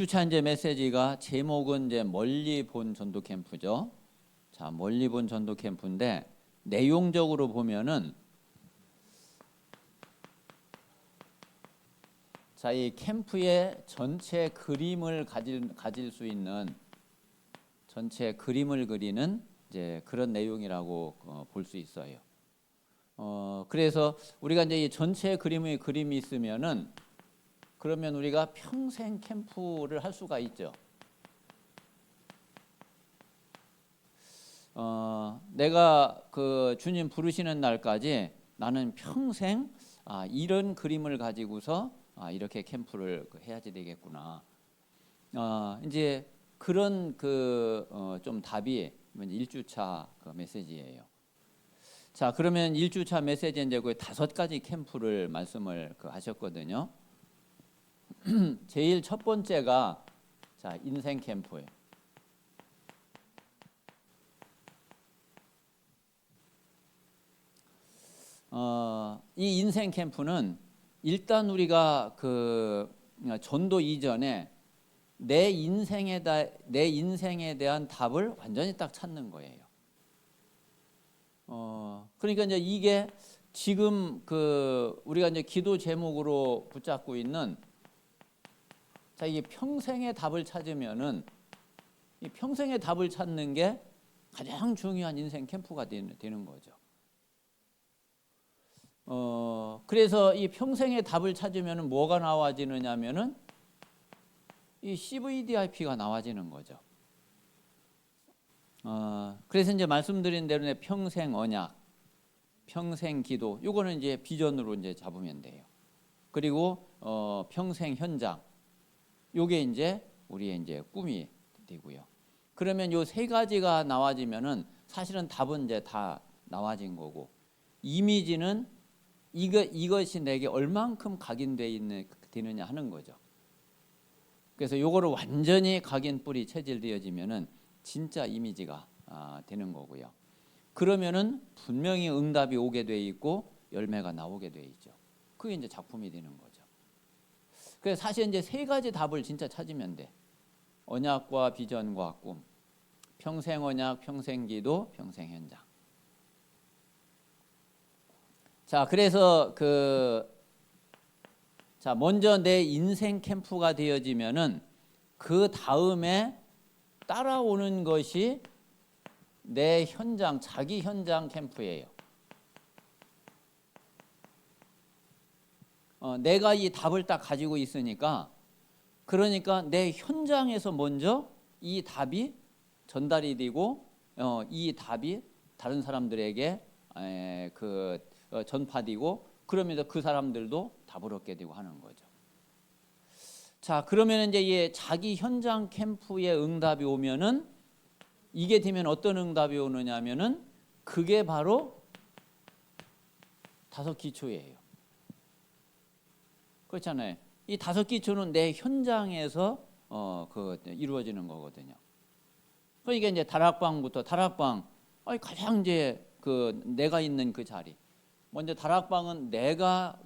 주차 이제 메시지가 제목은 이제 멀리 본 전도 캠프죠. 자, 멀리 본 전도 캠프인데 내용적으로 보면은 자, 이 캠프의 전체 그림을 가질 수 있는 전체 그림을 그리는 이제 그런 내용이라고 볼 수 있어요. 그래서 우리가 이제 이 전체 그림이 있으면은 그러면 우리가 평생 캠프를 할 수가 있죠. 내가 그 주님 부르시는 날까지 나는 평생 이런 그림을 가지고서 이렇게 캠프를 해야지 되겠구나. 이제 그런 좀 답이 1주차 그 메시지예요. 자, 그러면 1주차 메시지에 이제 그 5가지 캠프를 말씀을 하셨거든요. 제일 첫 번째가 자, 인생 캠프예요. 이 인생 캠프는 일단 우리가 그 전도 이전에 내 인생에 대한 답을 완전히 딱 찾는 거예요. 그러니까 이제 이게 지금 우리가 이제 기도 제목으로 붙잡고 있는 자, 이게 평생의 답을 찾으면은 이 평생의 답을 찾는 게 가장 중요한 인생 캠프가 되는 거죠. 그래서 이 평생의 답을 찾으면은 뭐가 나와지느냐면은 이 CVDIP가 나와지는 거죠. 그래서 이제 말씀드린 대로 평생 언약, 평생 기도, 요거는 이제 비전으로 이제 잡으면 돼요. 그리고 평생 현장, 요게 이제 우리의 이제 꿈이 되고요. 그러면 요 3가지가 나와지면은 사실은 답은 이제 다 나와진 거고, 이미지는 이것이 내게 얼만큼 되느냐 하는 거죠. 그래서 요거를 완전히 각인 뿌리 체질되어지면은 진짜 이미지가 되는 거고요. 그러면은 분명히 응답이 오게 돼 있고 열매가 나오게 돼 있죠. 그게 이제 작품이 되는 거죠. 그래서 사실 이제 3가지 답을 진짜 찾으면 돼. 언약과 비전과 꿈. 평생 언약, 평생 기도, 평생 현장. 자, 그래서 자, 먼저 내 인생 캠프가 되어지면은 그 다음에 따라오는 것이 내 현장, 자기 현장 캠프예요. 내가 이 답을 딱 가지고 있으니까 그러니까 내 현장에서 먼저 이 답이 전달이 되고 이 답이 다른 사람들에게 전파되고 그러면서 그 사람들도 답을 얻게 되고 하는 거죠. 자, 그러면 이제 이 자기 현장 캠프에 응답이 오면은 이게 되면 어떤 응답이 오느냐면은 그게 바로 5기초예요. 그렇잖아요. 이 5기초는 내 현장에서 이루어지는 거거든요. 그러니까 이제 다락방 가장 이제 내가 있는 그 자리. 먼저 다락방은 내가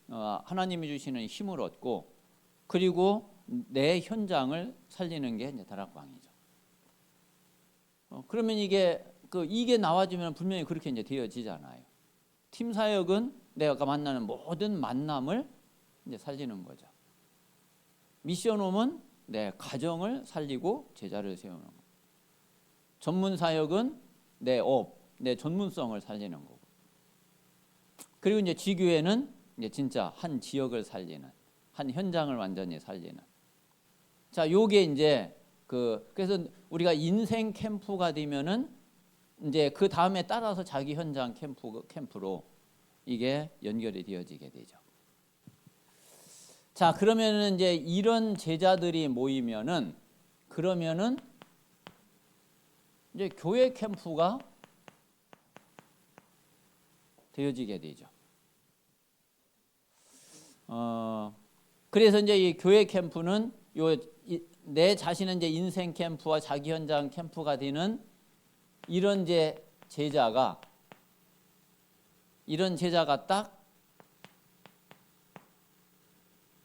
하나님이 주시는 힘을 얻고 그리고 내 현장을 살리는 게 이제 다락방이죠. 그러면 이게 나와지면 분명히 그렇게 이제 되어지잖아요. 팀 사역은 내가 만나는 모든 만남을 이제 살리는 거죠. 미션홈은 내 가정을 살리고 제자를 세우는 거. 전문 사역은 내 전문성을 살리는 거고. 그리고 이제 지교회는 이제 진짜 한 지역을 살리는, 한 현장을 완전히 살리는. 자, 요게 이제 그래서 우리가 인생 캠프가 되면은 이제 그 다음에 따라서 자기 현장 캠프로 이게 연결이 되어지게 되죠. 자, 그러면은 이제 이런 제자들이 모이면은 그러면은 이제 교회 캠프가 되어지게 되죠. 그래서 이제 이 교회 캠프는 내 자신은 이제 인생 캠프와 자기 현장 캠프가 되는 이런 제자가 딱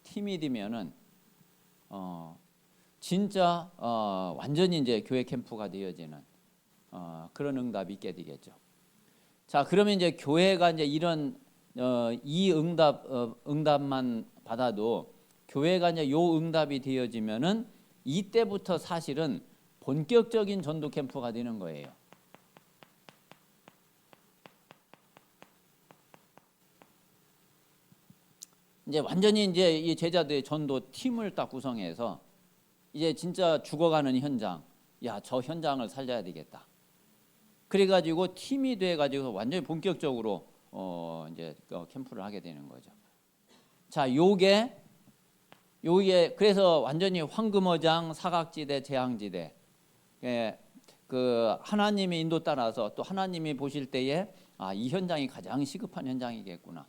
팀이 되면은 진짜 완전히 이제 교회 캠프가 되어지는 그런 응답이 있게 되겠죠. 자, 그러면 이제 교회가 이제 이런 이 응답만 받아도 교회가 이제 요 응답이 되어지면은 이때부터 사실은 본격적인 전도 캠프가 되는 거예요. 이제 완전히 이제 이 제자들의 전도 팀을 딱 구성해서 이제 진짜 죽어가는 현장, 야, 저 현장을 살려야 되겠다. 그래가지고 팀이 돼가지고 완전히 본격적으로 이제 캠프를 하게 되는 거죠. 자, 요게 그래서 완전히 황금어장, 사각지대, 재앙지대. 그 하나님의 인도 따라서 또 하나님이 보실 때에 이 현장이 가장 시급한 현장이겠구나.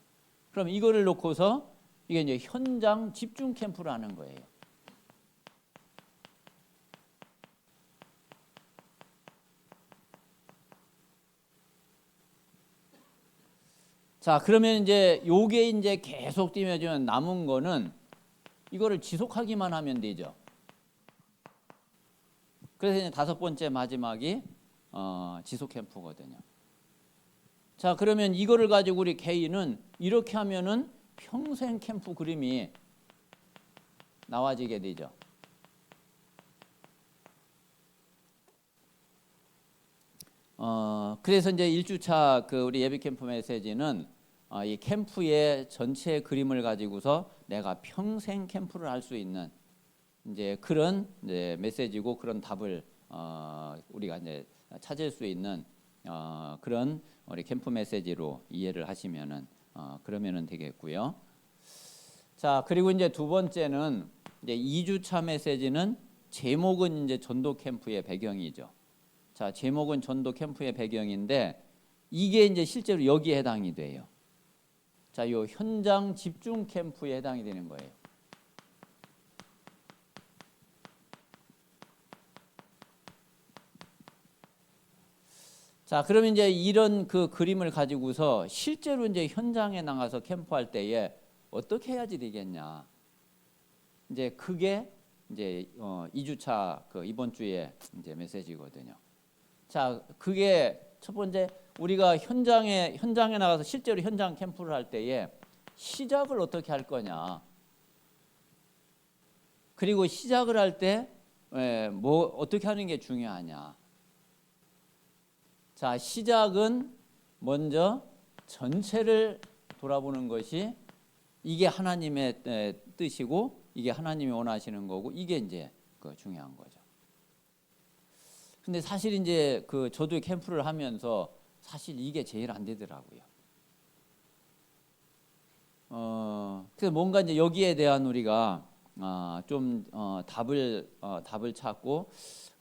그럼 이거를 놓고서 이게 이제 현장 집중 캠프를 하는 거예요. 자, 그러면 이제 요게 이제 계속 뛰면 남은 거는 이거를 지속하기만 하면 되죠. 그래서 이제 5번째 마지막이 지속 캠프거든요. 자, 그러면 이거를 가지고 우리 개인은 이렇게 하면은 평생 캠프 그림이 나와지게 되죠. 그래서 이제 1주차 그 우리 예비 캠프 메시지는 이 캠프의 전체 그림을 가지고서 내가 평생 캠프를 할 수 있는 이제 그런 이제 메시지고 그런 답을 우리가 이제 찾을 수 있는 그런 우리 캠프 메시지로 이해를 하시면은 그러면은 되겠고요. 자, 그리고 이제 두 번째는 이제 2주차 메시지는 제목은 이제 전도 캠프의 배경이죠. 자, 제목은 전도 캠프의 배경인데 이게 이제 실제로 여기에 해당이 돼요. 자, 요 현장 집중 캠프에 해당이 되는 거예요. 자, 그러면 이제 이런 그 그림을 가지고서 실제로 이제 현장에 나가서 캠프할 때에 어떻게 해야지 되겠냐. 이제 그게 이제 2주차 그 이번 주에 이제 메시지거든요. 자, 그게 첫 번째 우리가 현장에 나가서 실제로 현장 캠프를 할 때에 시작을 어떻게 할 거냐. 그리고 시작을 할 때 뭐 어떻게 하는 게 중요하냐. 자, 시작은 먼저 전체를 돌아보는 것이 이게 하나님의 뜻이고 이게 하나님이 원하시는 거고 이게 이제 그 중요한 거죠. 근데 사실 이제 그 저도 캠프를 하면서 사실 이게 제일 안 되더라고요. 그래서 뭔가 이제 여기에 대한 우리가 좀 답을 찾고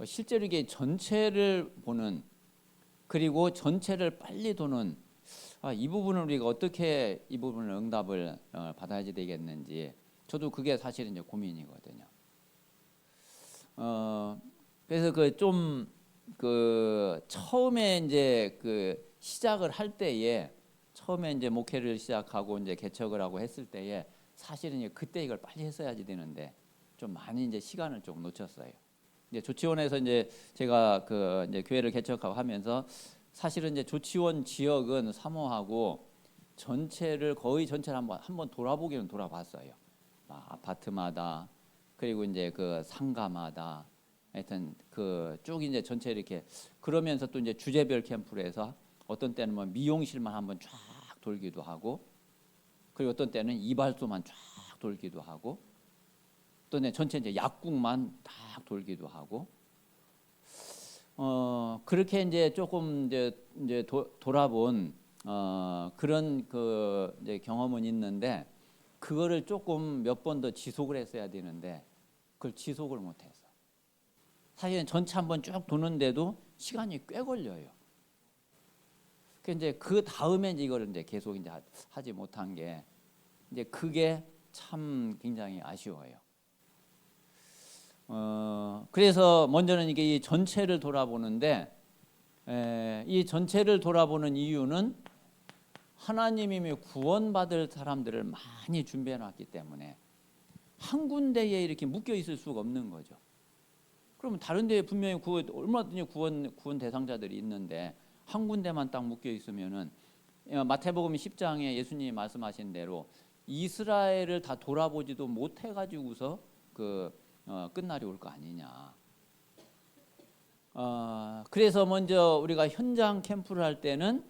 실제로 이게 전체를 보는 그리고 전체를 빨리 도는 이 부분을 우리가 어떻게 이 부분을 응답을 받아야지 되겠는지 저도 그게 사실은 이제 고민이거든요. 그래서 그 처음에 이제 그 시작을 할 때에 처음에 이제 목회를 시작하고 이제 개척을 하고 했을 때에 사실은 이제 그때 이걸 빨리 했어야지 되는데 좀 많이 이제 시간을 좀 놓쳤어요. 이제 조치원에서 이제 제가 그 이제 교회를 개척하고 하면서 사실은 이제 조치원 지역은 사모하고 거의 전체를 한번 돌아보기는 돌아봤어요. 아파트마다 그리고 이제 그 상가마다 하여튼 그 쭉 이제 전체 이렇게 그러면서 또 이제 주제별 캠프를 해서 어떤 때는 뭐 미용실만 한번 쫙 돌기도 하고 그리고 어떤 때는 이발소만 쫙 돌기도 하고 또 전체 이제 약국만 딱 돌기도 하고 그렇게 이제 조금 이제 돌아본 그런 그 이제 경험은 있는데 그거를 조금 몇 번 더 지속을 했어야 되는데 그걸 지속을 못했어. 사실은 전체 한번 쭉 도는데도 시간이 꽤 걸려요. 그 다음에 이제 이거를 이제 계속 이제 하지 못한 게 이제 그게 참 굉장히 아쉬워요. 그래서 먼저는 이게 이 전체를 돌아보는데 이 전체를 돌아보는 이유는 하나님이 구원받을 사람들을 많이 준비해 놨기 때문에 한 군데에 이렇게 묶여 있을 수가 없는 거죠. 그러면 다른 데에 분명히 얼마든지 구원 대상자들이 있는데 한 군데만 딱 묶여 있으면은 마태복음 10장에 예수님이 말씀하신 대로 이스라엘을 다 돌아보지도 못해 가지고서 끝날이 올 거 아니냐. 그래서 먼저 우리가 현장 캠프를 할 때는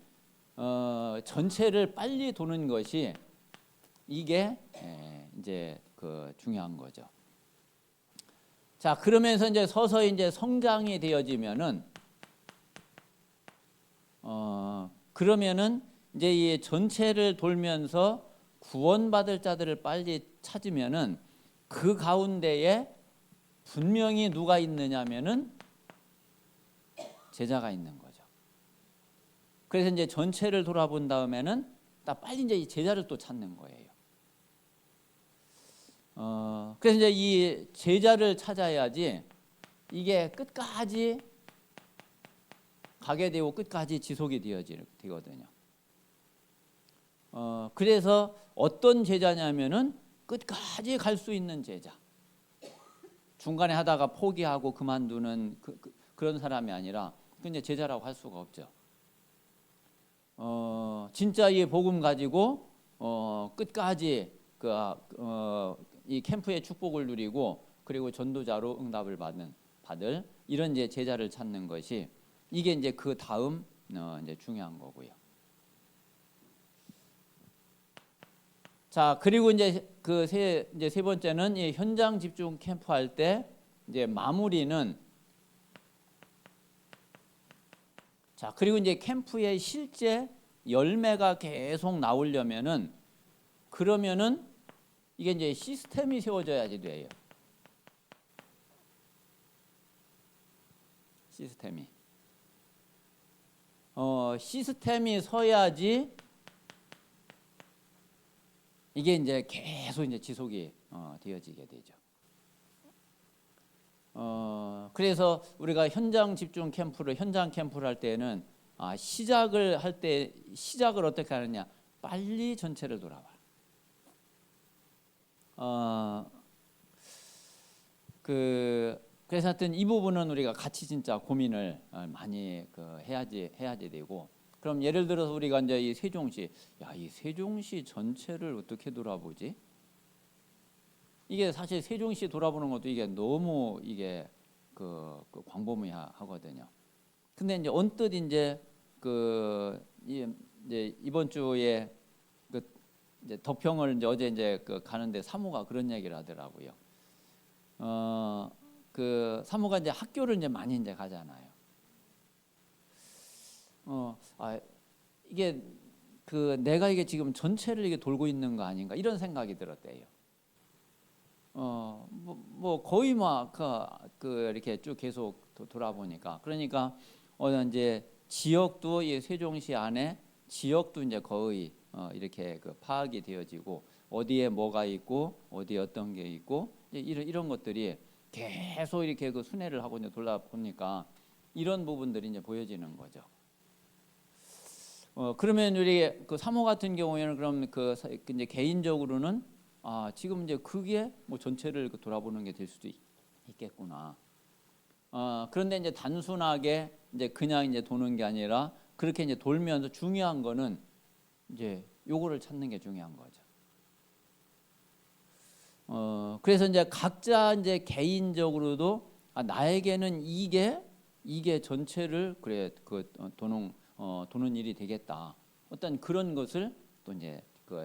전체를 빨리 도는 것이 이게 이제 중요한 거죠. 자, 그러면서 이제 서서히 이제 성장이 되어지면은 그러면은 이제 이 전체를 돌면서 구원받을 자들을 빨리 찾으면은 그 가운데에 분명히 누가 있느냐면은 제자가 있는 거죠. 그래서 이제 전체를 돌아본 다음에는 딱 빨리 이제 이 제자를 또 찾는 거예요. 그래서 이제 이 제자를 찾아야지 이게 끝까지 가게 되고 끝까지 지속이 되거든요. 그래서 어떤 제자냐면은 끝까지 갈 수 있는 제자. 중간에 하다가 포기하고 그만두는 그런 사람이 아니라 그냥 제자라고 할 수가 없죠. 진짜 이 복음 가지고 끝까지 이 캠프의 축복을 누리고 그리고 전도자로 응답을 받을 이런 이제 제자를 찾는 것이 이게 이제 그 다음 이제 중요한 거고요. 자, 그리고 이제 세 번째는 이 현장 집중 캠프 할 때 이제 마무리는 자, 그리고 이제 캠프의 실제 열매가 계속 나오려면은 그러면은 이게 이제 시스템이 세워져야지 돼요. 시스템이 서야지 이게 이제 계속 이제 지속이 되어지게 되죠. 그래서 우리가 현장 캠프를 할 때는 시작을 어떻게 하느냐? 빨리 전체를 돌아봐. 그래서 하여튼 이 부분은 우리가 같이 진짜 고민을 많이 해야지 되고. 그럼 예를 들어서 우리가 이제 이 세종시 전체를 어떻게 돌아보지? 이게 사실 세종시 돌아보는 것도 이게 너무 이게 광범위하거든요. 근데 이제 언뜻 이제 이제 이번 주에 이제 덕평을 이제 어제 이제 가는데 사모가 그런 얘기를 하더라고요. 사모가 이제 학교를 이제 많이 이제 가잖아요. 이게 내가 이게 지금 전체를 이게 돌고 있는 거 아닌가 이런 생각이 들었대요. 뭐 거의 막 이렇게 쭉 계속 돌아보니까 그러니까 이제 지역도 이 세종시 안에 지역도 이제 거의 이렇게 파악이 되어지고 어디에 뭐가 있고 어디에 어떤 게 있고 이런 것들이 계속 이렇게 순회를 하고 이제 돌아보니까 이런 부분들이 이제 보여지는 거죠. 그러면 우리 사모 같은 경우에는 그럼 이제 개인적으로는 지금 이제 그게 뭐 전체를 돌아보는 게 될 수도 있겠구나. 그런데 이제 단순하게 이제 그냥 이제 도는 게 아니라 그렇게 이제 돌면서 중요한 거는 이제 요거를 찾는 게 중요한 거죠. 그래서 이제 각자 이제 개인적으로도 나에게는 이게 전체를 도는 일이 되겠다. 어떤 그런 것을 또 이제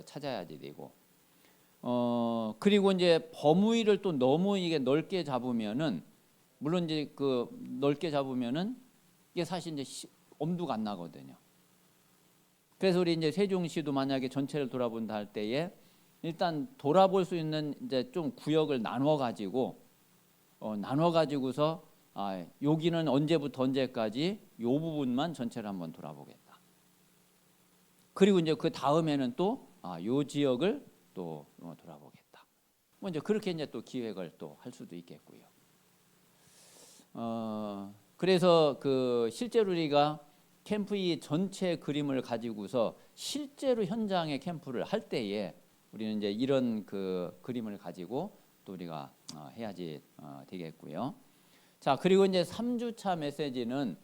찾아야지 되고. 그리고 이제 범위를 또 너무 이게 넓게 잡으면은 물론 이제 넓게 잡으면은 이게 사실 이제 엄두가 안 나거든요. 그래서 우리 이제 세종시도 만약에 전체를 돌아본다 할 때에 일단 돌아볼 수 있는 이제 좀 구역을 나눠 가지고서 여기는 언제부터 언제까지 요 부분만 전체를 한번 돌아보겠다. 그리고 이제 그 다음에는 또 요 지역을 또 돌아보겠다. 뭐 이제 그렇게 이제 또 기획을 또 할 수도 있겠고요. 그래서 실제로 우리가 캠프의 전체 그림을 가지고서 실제로 현장에 캠프를 할 때에 우리는 이제 이런 그림을 가지고 또 우리가 해야지 되겠고요. 자, 그리고 이제 3주차 메시지는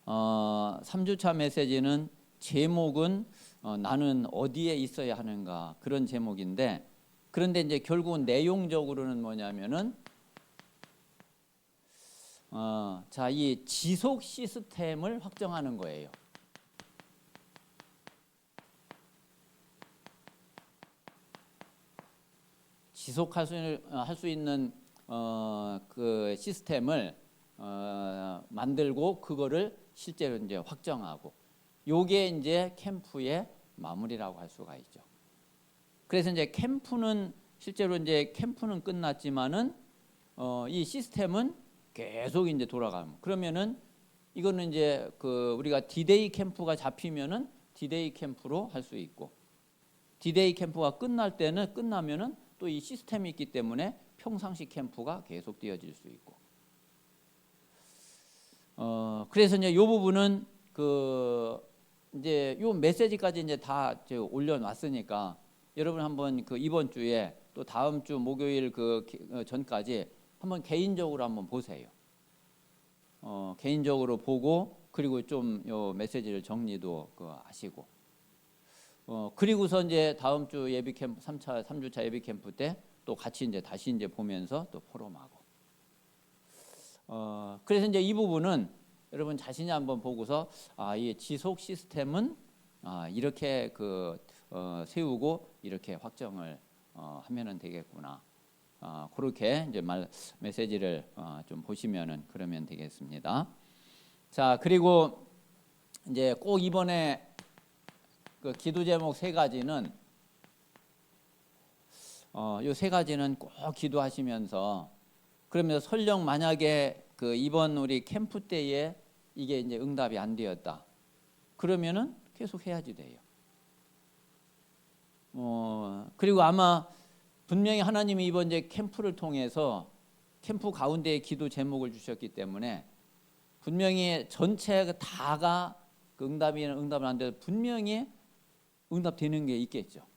3주차 메시지는 제목은 나는 어디에 있어야 하는가, 그런 제목인데, 그런데 이제 결국은 내용적으로는 뭐냐면은 자, 이 지속 시스템을 확정하는 거예요. 지속할 수 있는 그 시스템을 만들고 그거를 실제로 이제 확정하고, 요게 이제 캠프의 마무리라고 할 수가 있죠. 그래서 이제 캠프는 실제로 이제 캠프는 끝났지만은 이 시스템은 계속 이제 돌아가면, 그러면은 이거는 이제 그 우리가 디데이 캠프가 잡히면은 디데이 캠프로 할 수 있고, 디데이 캠프가 끝나면은 또 이 시스템이 있기 때문에 평상시 캠프가 계속 되어질 수 있고. 그래서 이제 이 부분은 그 이제 요 메시지까지 이제 다 올려놨으니까 여러분 한번 그 이번 주에 또 다음 주 목요일 그 전까지 한번 개인적으로 한번 보세요. 개인적으로 보고, 그리고 좀 요 메시지를 정리도 하시고, 그리고서 이제 다음 주 예비 캠프 3주차 예비 캠프 때 또 같이 이제 다시 이제 보면서 또 포럼하고. 그래서 이제 이 부분은 여러분 자신이 한번 보고서 이 지속 시스템은 이렇게 세우고 이렇게 확정을 하면은 되겠구나. 그렇게 이제 메시지를 좀 보시면은 그러면 되겠습니다. 자, 그리고 이제 꼭 이번에 그 기도 제목 세 가지는 요 세 가지는 꼭 기도하시면서, 그러면 설령 만약에 그 이번 우리 캠프 때에 이게 이제 응답이 안 되었다, 그러면은 계속 해야지 돼요. 그리고 아마 분명히 하나님이 이번 이제 캠프를 통해서 캠프 가운데에 기도 제목을 주셨기 때문에 분명히 전체 다가 그 응답은 안 돼도 분명히 응답되는 게 있겠죠.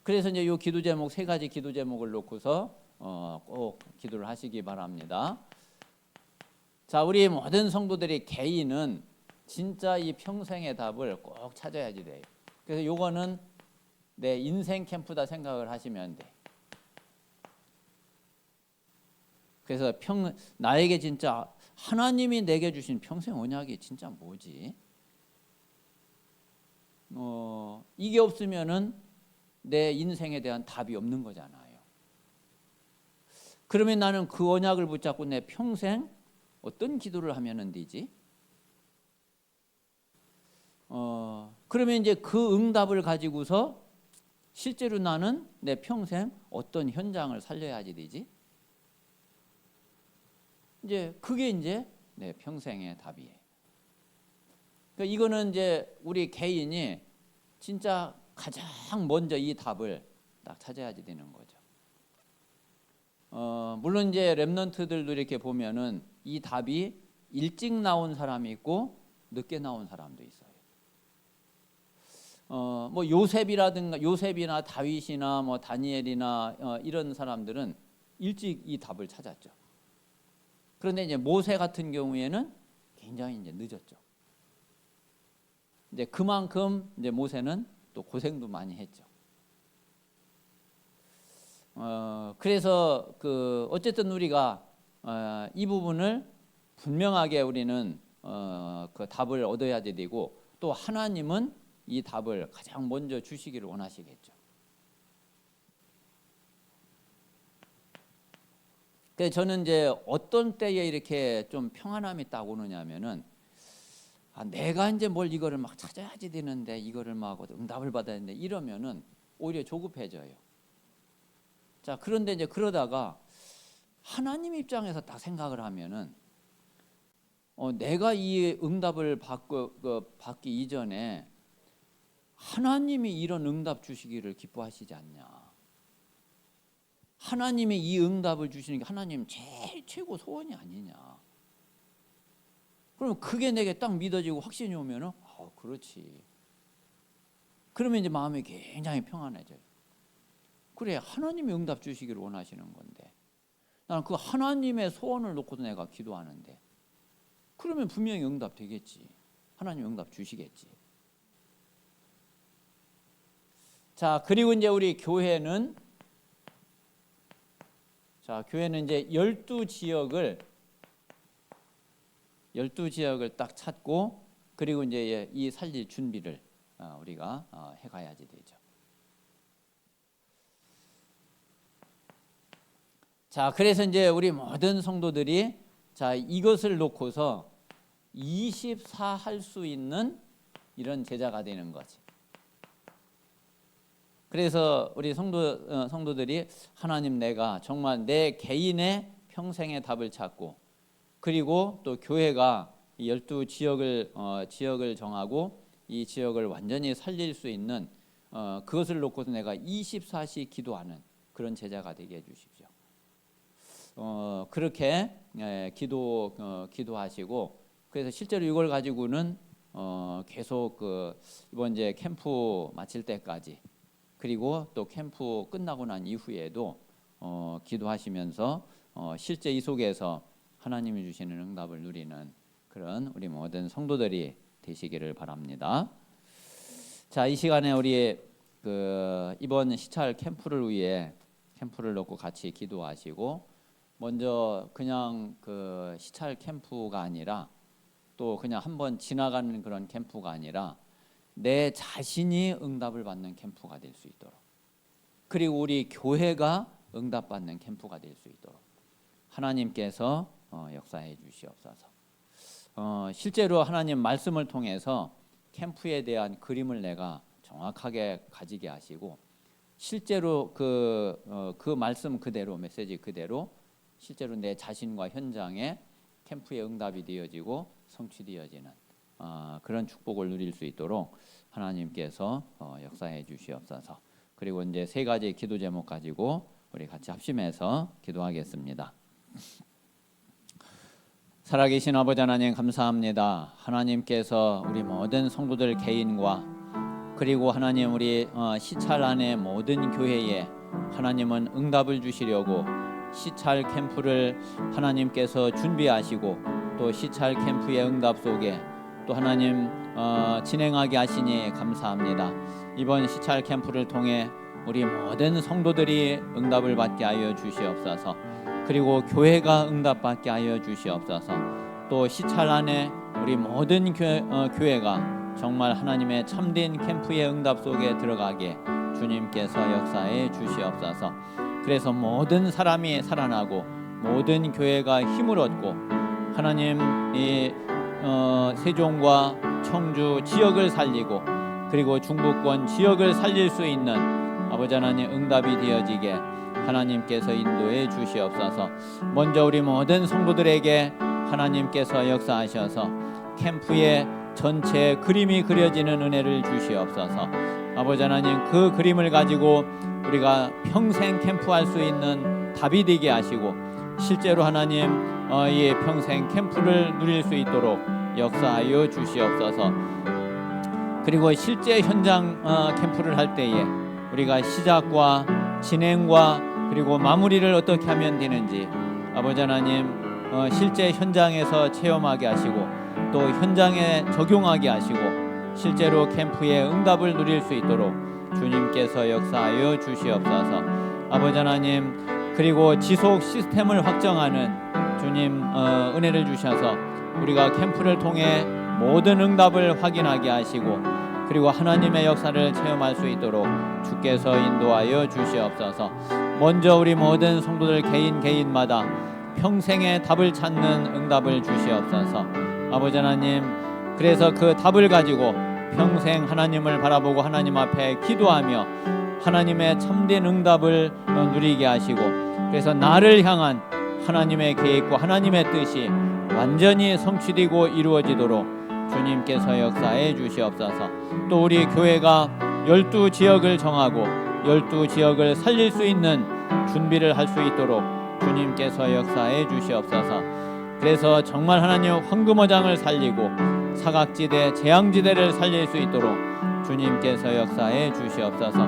그래서 이제 요 기도 제목 세 가지 기도 제목을 놓고서 꼭 기도를 하시기 바랍니다. 자, 우리 모든 성도들이 개인은 진짜 이 평생의 답을 꼭 찾아야지 돼요. 그래서 요거는 내 인생 캠프다 생각을 하시면 돼. 그래서 나에게 진짜 하나님이 내게 주신 평생 언약이 진짜 뭐지? 이게 없으면은 내 인생에 대한 답이 없는 거잖아요. 그러면 나는 그 언약을 붙잡고 내 평생 어떤 기도를 하면은 되지? 그러면 이제 그 응답을 가지고서 실제로 나는 내 평생 어떤 현장을 살려야지 되지? 이제 그게 이제 내 평생의 답이에요. 그러니까 이거는 이제 우리 개인이 진짜 가장 먼저 이 답을 딱 찾아야지 되는 거죠. 물론 이제 렘넌트들도 이렇게 보면은 이 답이 일찍 나온 사람이 있고 늦게 나온 사람도 있어요. 뭐 요셉이나 다윗이나 뭐 다니엘이나 이런 사람들은 일찍 이 답을 찾았죠. 그런데 이제 모세 같은 경우에는 굉장히 이제 늦었죠. 이제 그만큼 이제 모세는 또 고생도 많이 했죠. 그래서 어쨌든 우리가 이 부분을 분명하게 우리는 그 답을 얻어야 되고, 또 하나님은 이 답을 가장 먼저 주시기를 원하시겠죠. 그래서 저는 이제 어떤 때에 이렇게 좀 평안함이 딱 오느냐면은 내가 이제 뭘 이거를 막 찾아야지 되는데, 이거를 막 응답을 받아야 되는데 이러면은 오히려 조급해져요. 자, 그런데 이제 그러다가 하나님 입장에서 딱 생각을 하면은 내가 이 응답을 받기 이전에 하나님이 이런 응답 주시기를 기뻐하시지 않냐. 하나님이 이 응답을 주시는 게 하나님 제일 최고 소원이 아니냐. 그러면 그게 내게 딱 믿어지고 확신이 오면은 그렇지. 그러면 이제 마음이 굉장히 평안해져요. 그래, 하나님이 응답 주시기를 원하시는 건데 나는 그 하나님의 소원을 놓고도 내가 기도하는데 그러면 분명히 응답 되겠지. 하나님 응답 주시겠지. 자, 그리고 이제 우리 교회는 이제 12지역을 딱 찾고 그리고 이제 이 살릴 준비를 우리가 해가야지 되죠. 자, 그래서 이제 우리 모든 성도들이 이것을 놓고서 24 할 수 있는 이런 제자가 되는 거지. 그래서 우리 성도들이 하나님, 내가 정말 내 개인의 평생의 답을 찾고 그리고 또 교회가 12지역을 정하고 이 지역을 완전히 살릴 수 있는 그것을 놓고서 내가 24시 기도하는 그런 제자가 되게 해주십시오. 그렇게 기도하시고 그래서 실제로 이걸 가지고는 계속 이번 이제 캠프 마칠 때까지 그리고 또 캠프 끝나고 난 이후에도 기도하시면서 실제 이 속에서 하나님이 주시는 응답을 누리는 그런 우리 모든 성도들이 되시기를 바랍니다. 자, 이 시간에 우리 이번 시찰 캠프를 위해 캠프를 놓고 같이 기도하시고 먼저 그냥 시찰 캠프가 아니라 또 그냥 한번 지나가는 그런 캠프가 아니라 내 자신이 응답을 받는 캠프가 될 수 있도록 그리고 우리 교회가 응답받는 캠프가 될 수 있도록 하나님께서 역사해 주시옵소서. 실제로 하나님 말씀을 통해서 캠프에 대한 그림을 내가 정확하게 가지게 하시고 실제로 그 말씀 그대로 메시지 그대로 실제로 내 자신과 현장에 캠프의 응답이 되어지고 성취되어지는 그런 축복을 누릴 수 있도록 하나님께서 역사해 주시옵소서. 그리고 이제 세 가지 기도 제목 가지고 우리 같이 합심해서 기도하겠습니다. 살아계신 아버지 하나님 감사합니다. 하나님께서 우리 모든 성도들 개인과 그리고 하나님 우리 시찰 안의 모든 교회에 하나님은 응답을 주시려고 시찰 캠프를 하나님께서 준비하시고 또 시찰 캠프의 응답 속에 또 하나님 진행하게 하시니 감사합니다. 이번 시찰 캠프를 통해 우리 모든 성도들이 응답을 받게 하여 주시옵소서. 그리고 교회가 응답받게 하여 주시옵소서. 또 시찰 안에 우리 모든 교회가 정말 하나님의 참된 캠프의 응답 속에 들어가게 주님께서 역사해 주시옵소서. 그래서 모든 사람이 살아나고 모든 교회가 힘을 얻고 하나님 이 세종과 청주 지역을 살리고 그리고 중부권 지역을 살릴 수 있는 아버지 하나님 응답이 되어지게 하나님께서 인도해 주시옵소서. 먼저 우리 모든 성도들에게 하나님께서 역사하셔서 캠프의 전체 그림이 그려지는 은혜를 주시옵소서. 아버지 하나님 그 그림을 가지고 우리가 평생 캠프할 수 있는 답이 되게 하시고 실제로 하나님 이 평생 캠프를 누릴 수 있도록 역사하여 주시옵소서. 그리고 실제 현장 캠프를 할 때에 우리가 시작과 진행과 그리고 마무리를 어떻게 하면 되는지 아버지 하나님 실제 현장에서 체험하게 하시고 또 현장에 적용하게 하시고 실제로 캠프의 응답을 누릴 수 있도록 주님께서 역사하여 주시옵소서. 아버지 하나님 그리고 지속 시스템을 확정하는 주님 은혜를 주셔서 우리가 캠프를 통해 모든 응답을 확인하게 하시고 그리고 하나님의 역사를 체험할 수 있도록 주께서 인도하여 주시옵소서. 먼저 우리 모든 성도들 개인마다 평생의 답을 찾는 응답을 주시옵소서. 아버지 하나님 그래서 그 답을 가지고 평생 하나님을 바라보고 하나님 앞에 기도하며 하나님의 참된 응답을 누리게 하시고 그래서 나를 향한 하나님의 계획과 하나님의 뜻이 완전히 성취되고 이루어지도록 주님께서 역사해 주시옵소서. 또 우리 교회가 12지역을 정하고 12지역을 살릴 수 있는 준비를 할 수 있도록 주님께서 역사해 주시옵소서. 그래서 정말 하나님 황금어장을 살리고 사각지대 재앙지대를 살릴 수 있도록 주님께서 역사해 주시옵소서.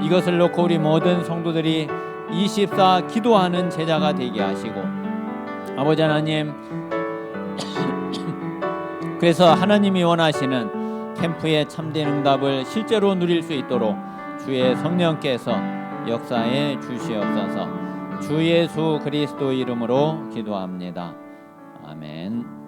이것을 놓고 우리 모든 성도들이 24 기도하는 제자가 되게 하시고, 아버지 하나님, 그래서 하나님이 원하시는 캠프의 참된 응답을 실제로 누릴 수 있도록 주의 성령께서 역사해 주시옵소서. 주 예수 그리스도 이름으로 기도합니다. 아멘.